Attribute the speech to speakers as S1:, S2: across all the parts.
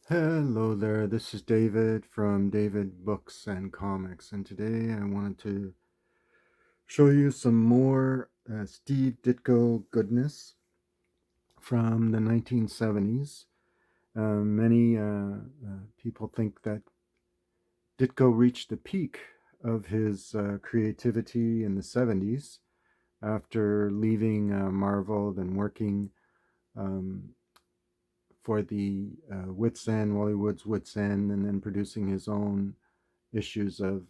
S1: Hello there, this is David from David Books and Comics, and today I wanted to show you some more Steve Ditko goodness from the 1970s. Many people think that Ditko reached the peak of his creativity in the 70s after leaving Marvel and working um, for the Wits End, Hollywood's Wits End, and then producing his own issues of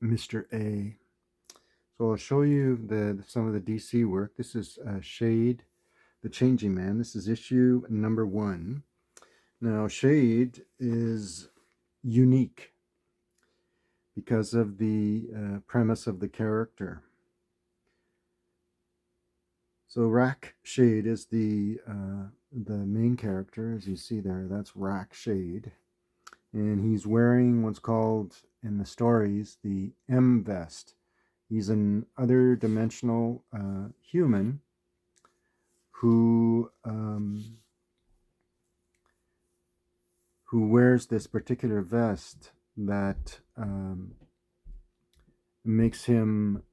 S1: Mr. A. So I'll show you some of the DC work. This is Shade, the Changing Man. This is issue number 1. Now, Shade is unique because of the premise of the character. So Rack Shade is the main character, as you see there. That's Rack Shade, and he's wearing what's called in the stories the M vest. He's an other dimensional human who wears this particular vest that makes him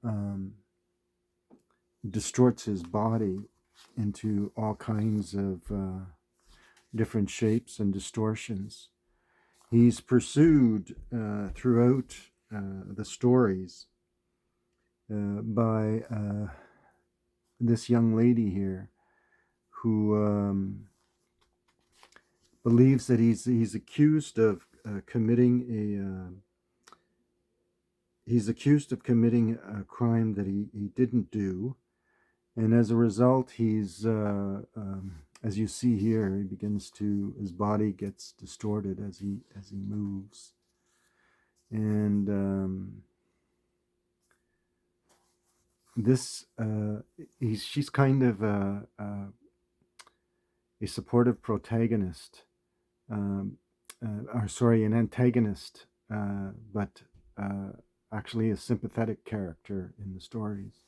S1: distorts his body into all kinds of different shapes and distortions. He's pursued throughout the stories by this young lady here who believes that he's accused of committing a crime that he didn't do, and as a result, he's as you see here, his body gets distorted as he moves, and she's kind of a supportive protagonist, an antagonist, but actually a sympathetic character in the stories.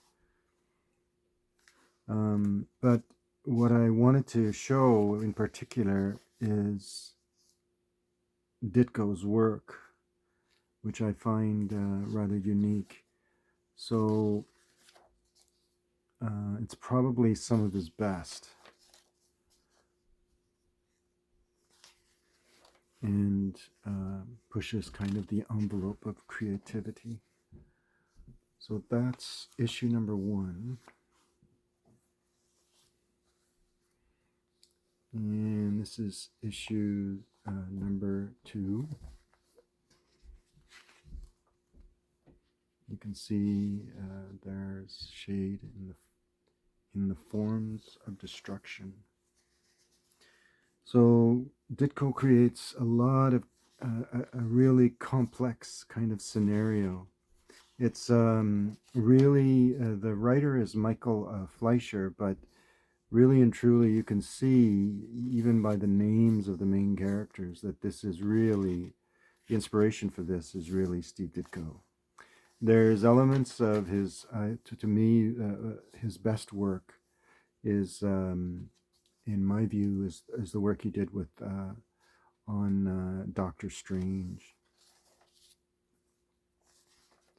S1: But what I wanted to show in particular is Ditko's work, which I find rather unique. So it's probably some of his best. And pushes kind of the envelope of creativity. So that's issue number 1. And this is issue number 2. You can see there's Shade in the forms of destruction. So Ditko creates a lot of a really complex kind of scenario. It's really the writer is Michael Fleischer, but really and truly you can see even by the names of the main characters that this is really the inspiration for this is really Steve Ditko. There's elements of his to me his best work is in my view is the work he did with on Doctor Strange.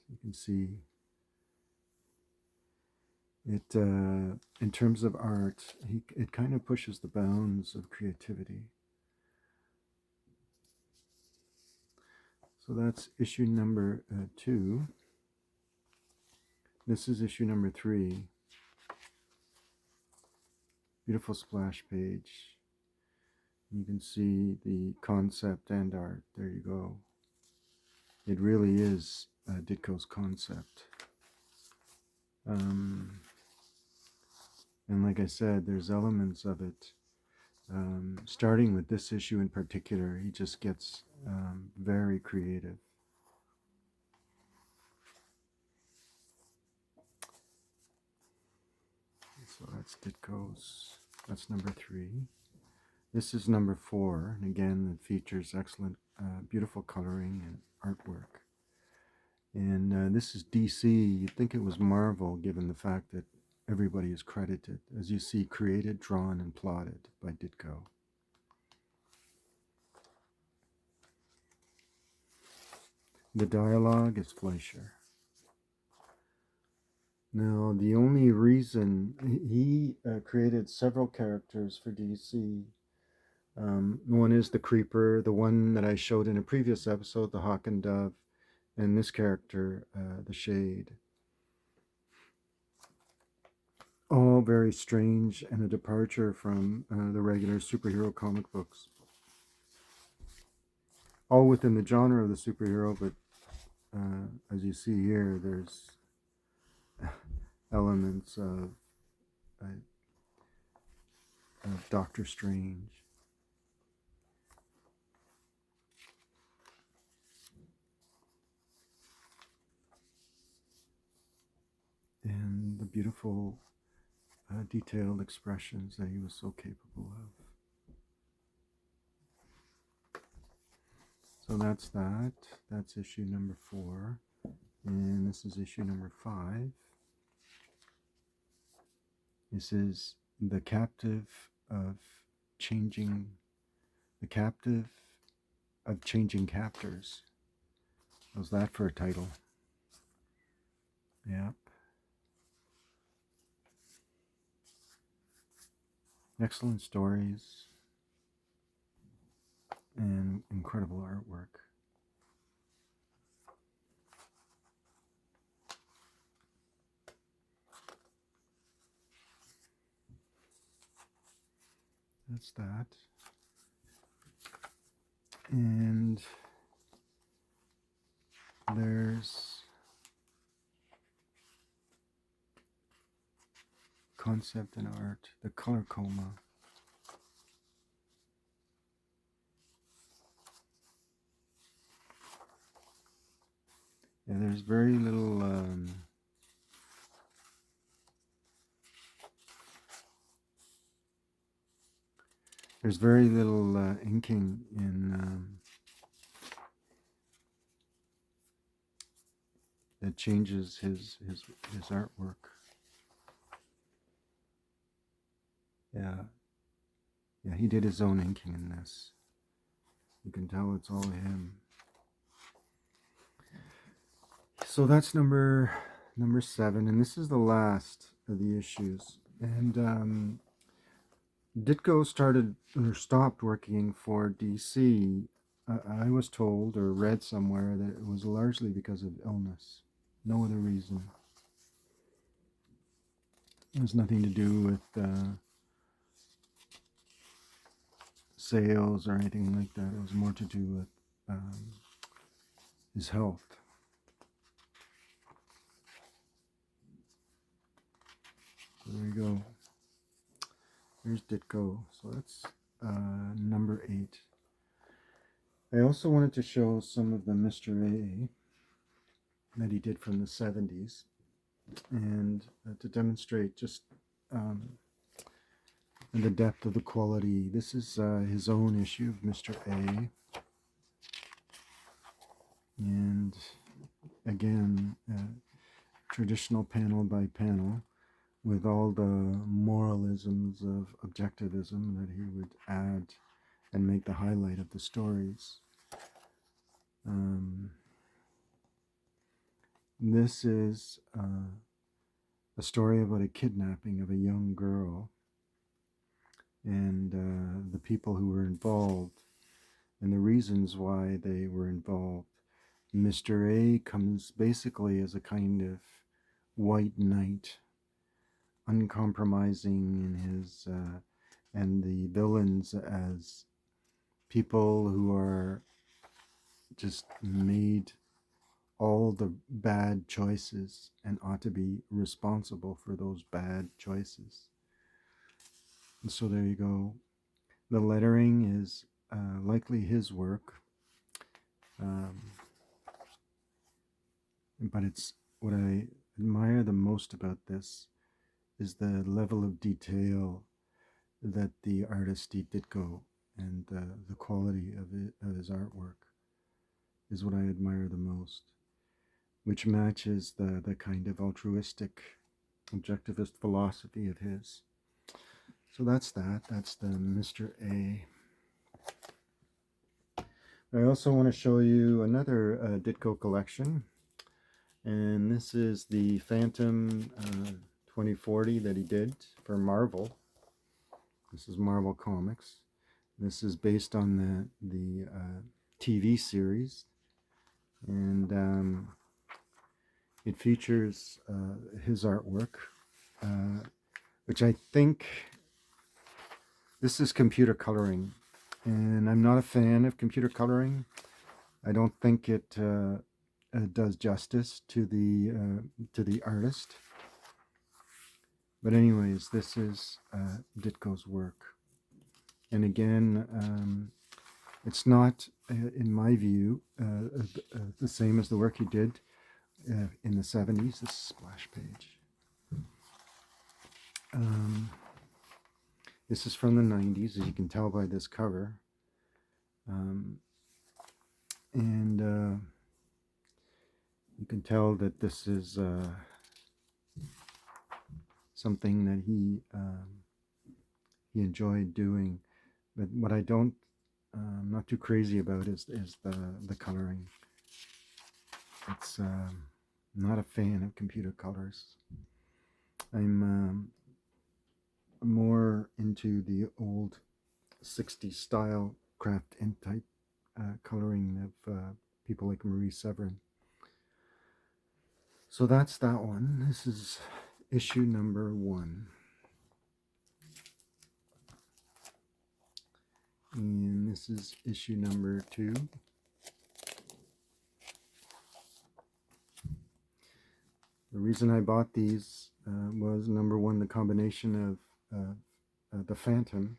S1: You can see it in terms of art. It kind of pushes the bounds of creativity. So that's issue number 2. This is issue number 3. Beautiful splash page. You can see the concept and art. There you go. It really is Ditko's concept. And like I said, there's elements of it. Starting with this issue in particular, he just gets very creative. So that's Ditko's. That's number 3. This is number 4, and again, it features excellent, beautiful coloring and artwork. And this is DC. You'd think it was Marvel, given the fact that everybody is credited, as you see, created, drawn, and plotted by Ditko. The dialogue is Fleischer. Now, the only reason he created several characters for DC. One is the Creeper, the one that I showed in a previous episode, the Hawk and Dove, and this character, the Shade. All very strange and a departure from the regular superhero comic books. All within the genre of the superhero, but as you see here, there's elements of Doctor Strange. And the beautiful detailed expressions that he was so capable of. So that's that. That's issue number 4. And this is issue number 5. This is The Captive of Changing Captors. How's that for a title? Yep. Excellent stories and incredible artwork. That's that. And there's concept and art, the color coma. Yeah, there's very little inking in that changes his artwork. Yeah, he did his own inking in this. You can tell it's all him. So that's number 7, and this is the last of the issues. And Ditko stopped working for DC. I was told or read somewhere that it was largely because of illness. No other reason. It has nothing to do with sales or anything like that. It was more to do with his health. So there you go. Here's Ditko. So that's number 8. I also wanted to show some of the Mr. A that he did from the 70s, and to demonstrate just the depth of the quality. This is his own issue of Mr. A. And again, traditional panel by panel with all the moralisms of objectivism that he would add and make the highlight of the stories. This is a story about a kidnapping of a young girl and the people who were involved and the reasons why they were involved. Mr. A comes basically as a kind of white knight, uncompromising in his, and the villains as people who are just made all the bad choices and ought to be responsible for those bad choices. And so there you go. The lettering is likely his work, but it's what I admire the most about this is the level of detail that the artist Ditko and the quality of his artwork is what I admire the most, which matches the kind of altruistic, objectivist philosophy of his. So that's that. That's the Mr. A. I also want to show you another Ditko collection, and this is the Phantom 2040 that he did for Marvel. This is Marvel Comics. This is based on the TV series, and it features his artwork, which I think this is computer coloring, and I'm not a fan of computer coloring. I don't think it does justice to the artist. But anyways, this is Ditko's work, and again, it's not, in my view, the same as the work he did in the 70s. This splash page. This is from the 90s, as you can tell by this cover. And you can tell that this is something that he enjoyed doing. But what I don't, I'm not too crazy about is the coloring. It's not a fan of computer colors. I'm more into the old 60s style craft ink type coloring of people like Marie Severin. So that's that one. This is issue number 1. And this is issue number 2. The reason I bought these was, number one, the combination of the Phantom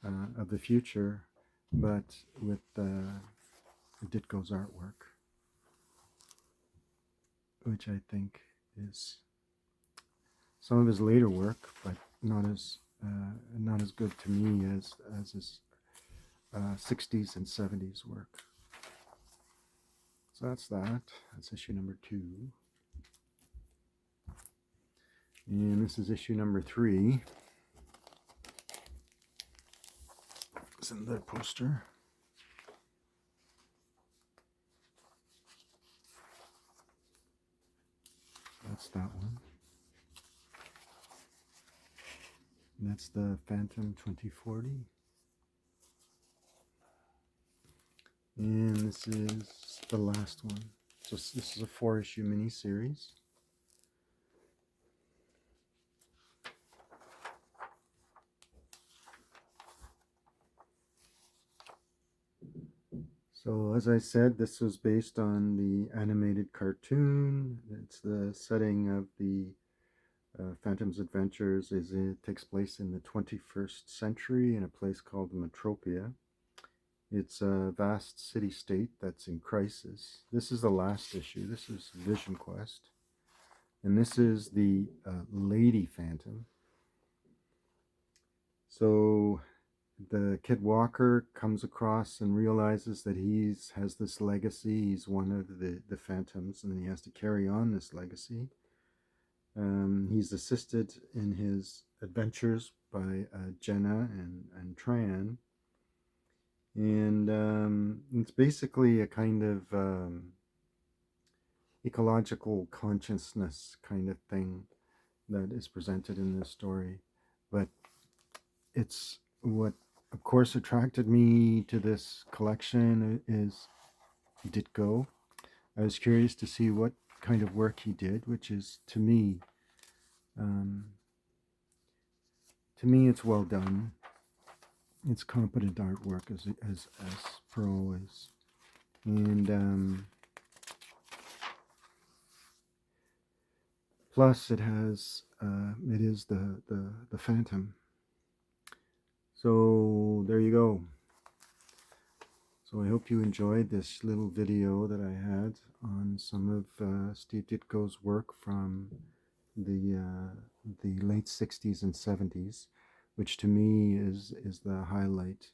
S1: of the future, but with Ditko's artwork, which I think is some of his later work, but not as good to me as his 60s and 70s work. So that's that. That's issue number 2. And this is issue number 3. It's another poster. That's that one. And that's the Phantom 2040. And this is the last one. So this is a 4-issue mini-series. So as I said, this was based on the animated cartoon. It's the setting of the Phantom's adventures is it takes place in the 21st century in a place called Metropia. It's a vast city-state that's in crisis. This is the last issue. This is Vision Quest. And this is the Lady Phantom. So the Kid Walker comes across and realizes that he has this legacy. He's one of the Phantoms, and he has to carry on this legacy. He's assisted in his adventures by Jenna and Tran. And it's basically a kind of ecological consciousness kind of thing that is presented in this story. But it's what, of course, attracted me to this collection is Ditko. I was curious to see what kind of work he did, which is, to me, it's well done. It's competent artwork, as per always. And plus, it is the Phantom. So there you go. So I hope you enjoyed this little video that I had on some of Steve Ditko's work from the late 60s and 70s, which to me is the highlight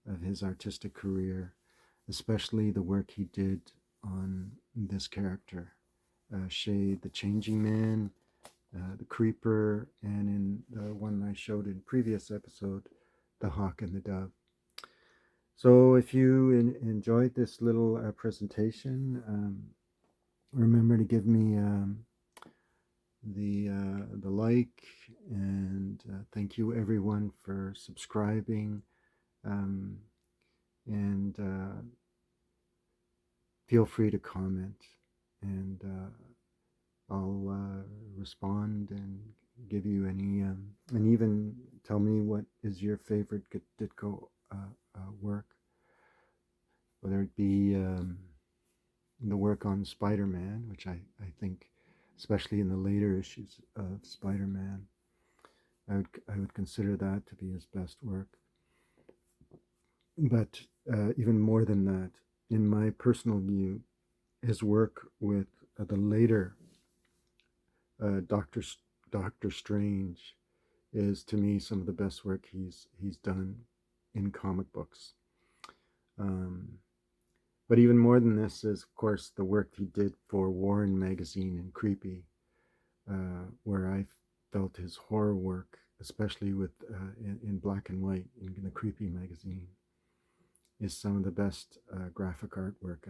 S1: of his artistic career, especially the work he did on this character, Shade, the Changing Man, the Creeper, and in the one I showed in previous episode, the Hawk and the Dove. So if you enjoyed this little presentation, remember to give me the like, and thank you everyone for subscribing, um, and feel free to comment, and I'll respond and give you any and even tell me what is your favorite Ditko work, whether it be the work on Spider-Man, which I think, especially in the later issues of Spider-Man, I would consider that to be his best work. But even more than that, in my personal view, his work with the later uh, Doctor Doctor Strange is to me some of the best work he's done in comic books. Um, but even more than this is, of course, the work he did for Warren Magazine and Creepy, where I felt his horror work, especially with in black and white in the Creepy magazine, is some of the best graphic artwork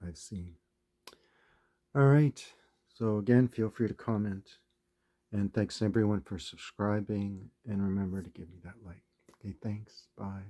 S1: I've seen. All right. So again, feel free to comment, and thanks everyone for subscribing. And remember to give me that like. Okay. Thanks. Bye.